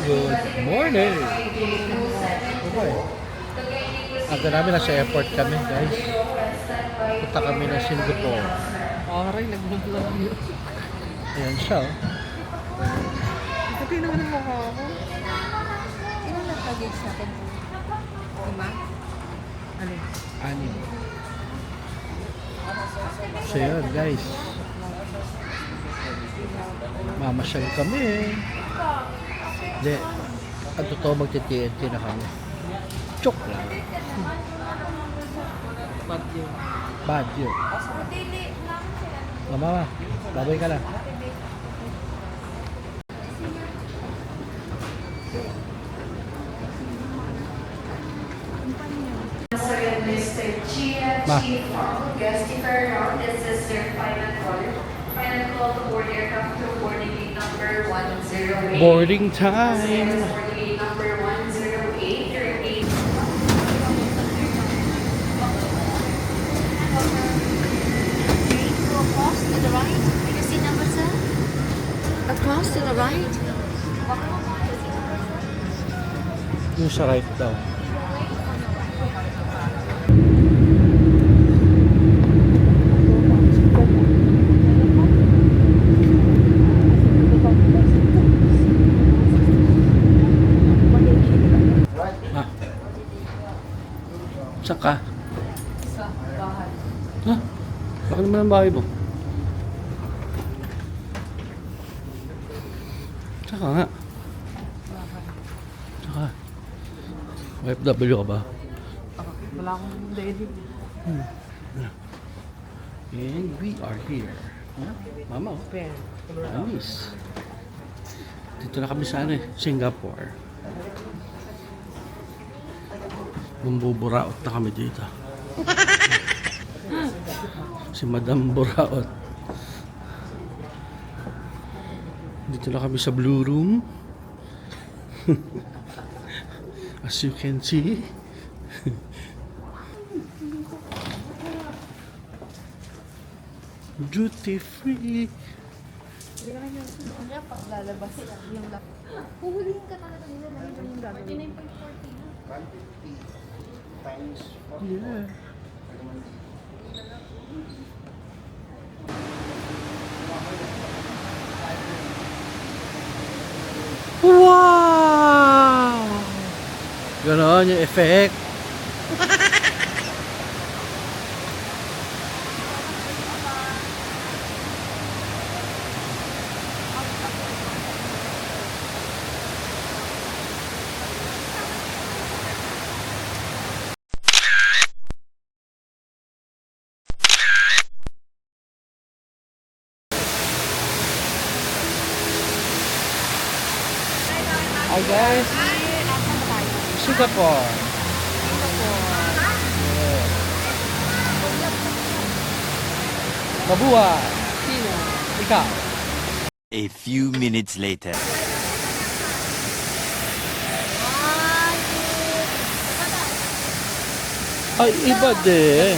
Good morning! Okay. Aga namin, nasa airport kami, guys. Punta kami na Singapore. Aray, nagmumula yun. Ayan siya, oh. Pati naman ang mukha ko. Ilan na pag-age natin? 5? Ano? Anim. So yun, guys. Mamasyal kami. Hindi. Ang totoo, magti-TNT na kami. Joke lang. Bad yun. Bad yun. Mama, babay ka lang. Mr. Chia Ma. Chi Fong, guestifer round. This is their final call. Final call to board aircraft to boarding gate number 108. Boarding time. Boarding gate number 108. Your gate. Across to the right. You see number, sir? Across to the right. Yung sa right daw. Ah. Saan ka? Sa bahay. Ha? Baka naman ang bahay mo. Saka nga. Saka. OFW ka ba? Wala akong daddy. And we are here. Huh? Mama, oh. Pen. Anis. Dito na kami sa Singapore. Bumbuburaot na kami dito. Si Madam Buraot. Dito na kami sa Blue Room. As you can see. Duty free. Ano pa lalabas yung lap? Puhulihin ka talaga nila na yung gagawin. 150 times 4. Yeah. Wow! Ganon yung effect. Hi guys, Singapore. Yeah. Mabuhay. Sino? Ikaw. A few minutes later. Ay, iba din.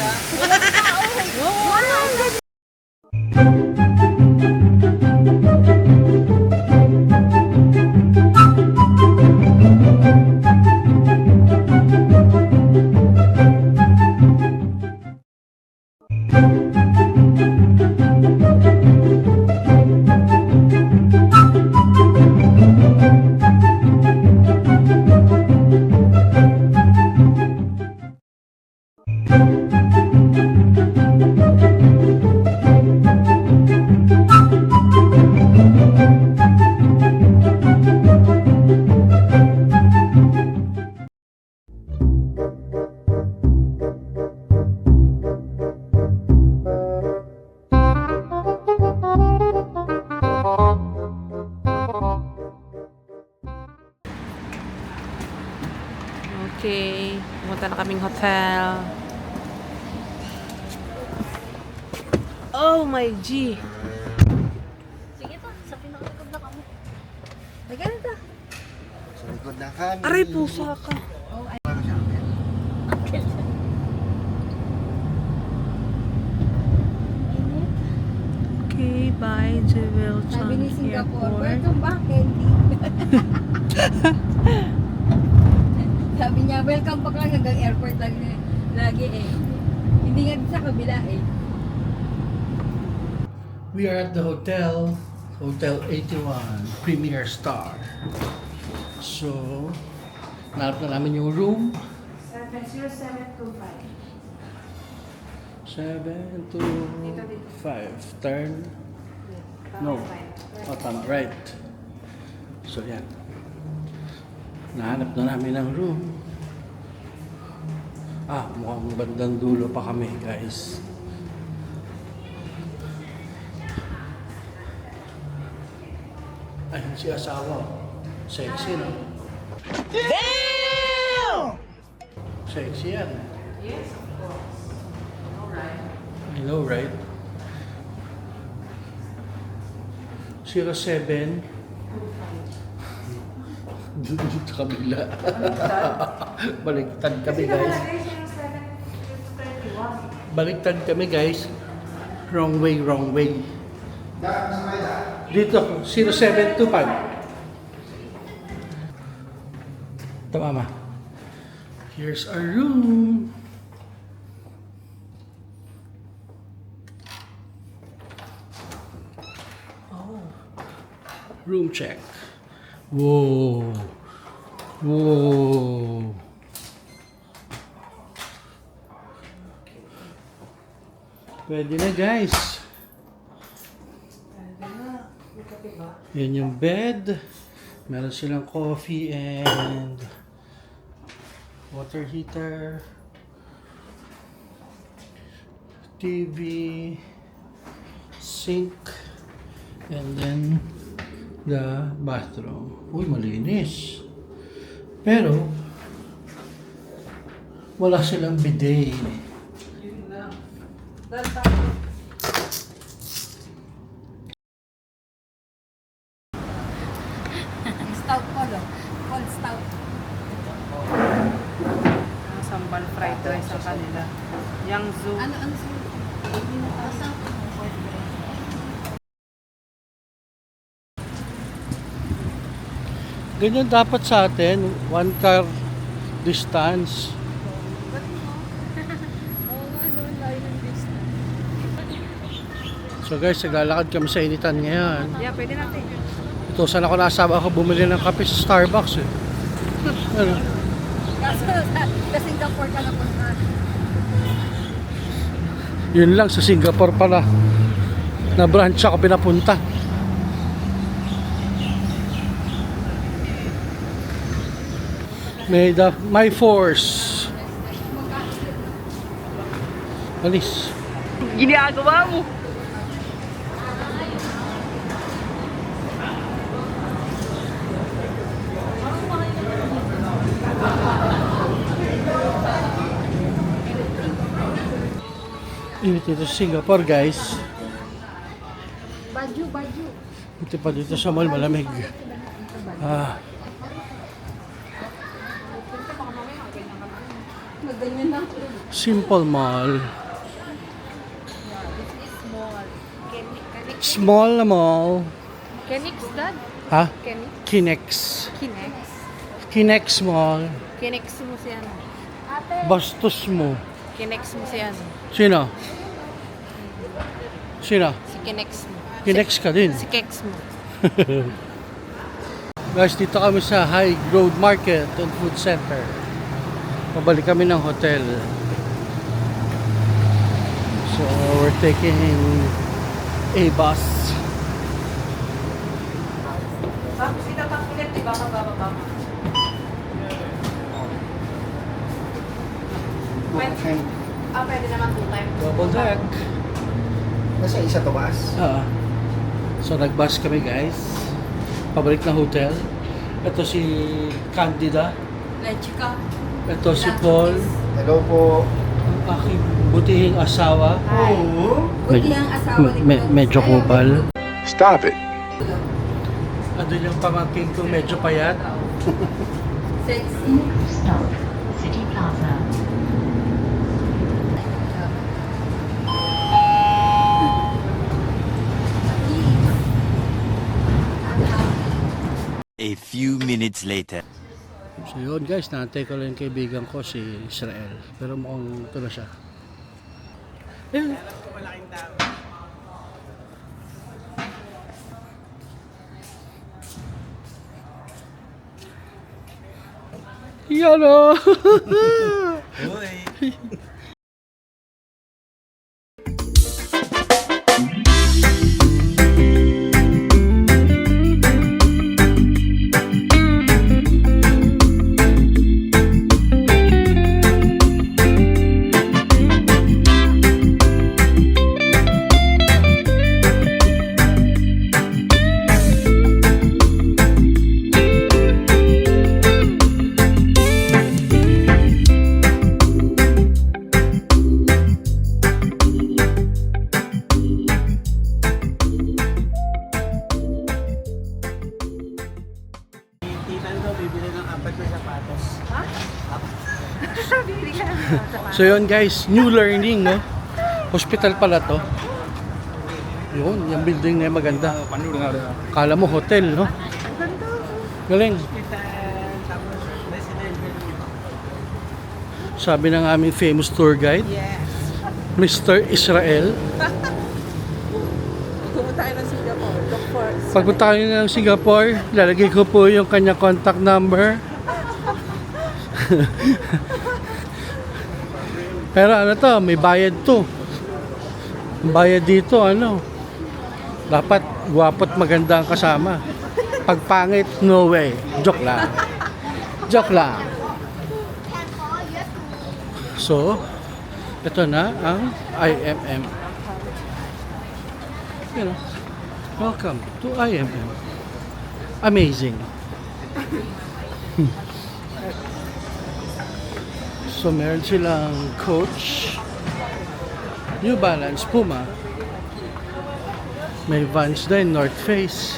Okay. Pumunta na kaming hotel. Oh my G. Sige pa, sa pinakalikod na kami. May ganito. Sa likod na kami. Aray, pusa ka. Okay, bye, Jewel Sabi ni Chang Singapore, Airport. welcome back, Candy. Sabi niya, welcome back lang hanggang airport lagi eh. Hindi nga sa kabila eh. We are at the hotel, Hotel 81, Premier Star. So, nahanap na namin yung room. 725. Turn. No. Oh, tama. Right. So, yan. Nahanap na namin ang room. Mukhang bandang dulo pa kami, guys. Ayun si asawa. Sexy, no? Damn! Sexy yan. Yes, of course. Alright. I know, right? 07. Dito kabila. Baliktad kami, guys. Baliktad kami, guys. Wrong way, wrong way. Dito, 0725. Tama. Here's our room. Room check. Whoa. Whoa. Pwede na, guys. Yan yung bed. Meron silang coffee and water heater. TV. Sink. And then the bathroom. Uy, malinis. Pero, wala silang bidet. Yun lang. Stout ko lo. Cold stout. Sambal fried rice ang kanila. Yang zoo. Ano sa? Asa? Ganyan dapat sa atin, 1 car distance. Oo nga, doon layo ng business. So guys, naglalakad kami sa initan ngayon. Yeah, pwede natin. Ito, saan ako nasama ako bumili ng kape sa Starbucks eh. Ano? Kaso sa Singapore ka na punta. Yun lang, sa Singapore pala. Na branch ako pinapunta. My force. Alis. Ginagawa mo! Init dito sa Singapore, guys. Baju. Ito pa dito sa mall, malamig. Magganyan na. Simple mall. Small. Small na mall. Kenix, Dad? Ha? Kenix? Kinex. Kinex? Kinex Mall. Kinex mo siya. Bastos mo. Kinex mo siya. Sino? Sino? Si Kinex mo. Kinex ka din. Si Kex mo. Guys, dito kami sa High Road Market and Food Center. Pabalik kami ng hotel. So, we're taking a bus. Tapos itatang ulit, di ba kabababa? Okay. Pwede naman 2 times. Double deck. Nasa isa to baas? So, nag-bus kami, guys. Pabalik ng hotel. Ito si Candida. Lechika. Ito si Paul. Hello po. Ang aking butihing asawa. Buti ang asawa ni Medyo kupal. Stop it. Ano yung pamangking kong medyo payat? Sexy. Stop. City Plaza. A few minutes later. So yun guys, naantay ko lang yung kaibigan ko si Israel. Pero mukhang ito na siya. Ayun. Yan o! So yun guys, new learning, no? Hospital pala to. Yun, yung building na yung maganda. Kala mo hotel, no? Galing. Sabi ng aming famous tour guide, Mr. Israel. Pumunta tayo ng Singapore. Look for... Pagpunta kayo ng Singapore, lalagay ko po yung kanya contact number. Pero ano to, may bayad to. Ang bayad dito, ano, dapat gwapo't maganda ang kasama. Pag pangit, no way. Joke lang. Joke lang. So, ito na ang IMM. You know, welcome to IMM. Amazing. So meron silang Coach, New Balance, Puma, may Vans din, North Face,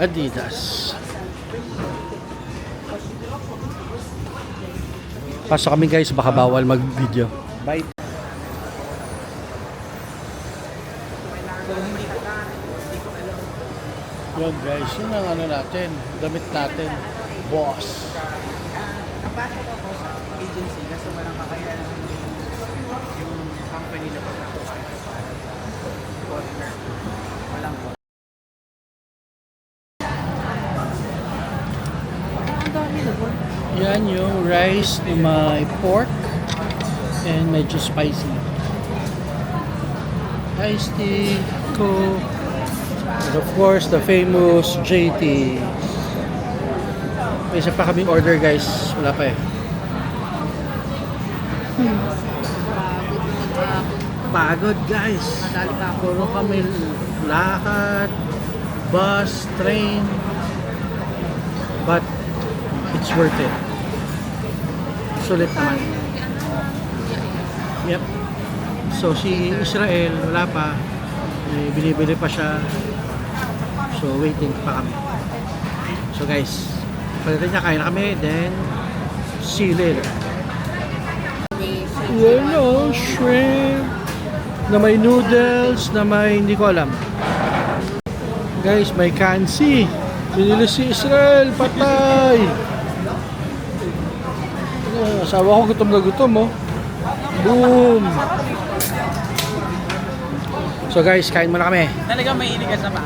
Adidas. Pasok kami guys, baka bawal mag-video. Bye. Yun guys, yun ang ano natin, damit natin, boss. Napasok ako sa agency kasi walang kakayanan yung company na pagkakasal. Walang po. Ang dami na po. Yan yung rice na may pork and medyo spicy. Iced tea, Coke, and of course the famous JT. May isa pa kaming order guys, wala pa eh. Pagod guys. Madali pa ako. Puro kami lakad, bus, train. But it's worth it. Sulit naman. Yep. So si Israel, wala pa. May binibili pa siya. So waiting pa kami. So guys, pagdating niya, kain na kami. Then, see you later. Wala, shrimp. Na may noodles, na may hindi ko alam. Guys, may kansi. Binili si Israel, patay. Asawa ko gutom na gutom, oh. Boom. So guys, kain muna kami. Talagang may inigas na pa.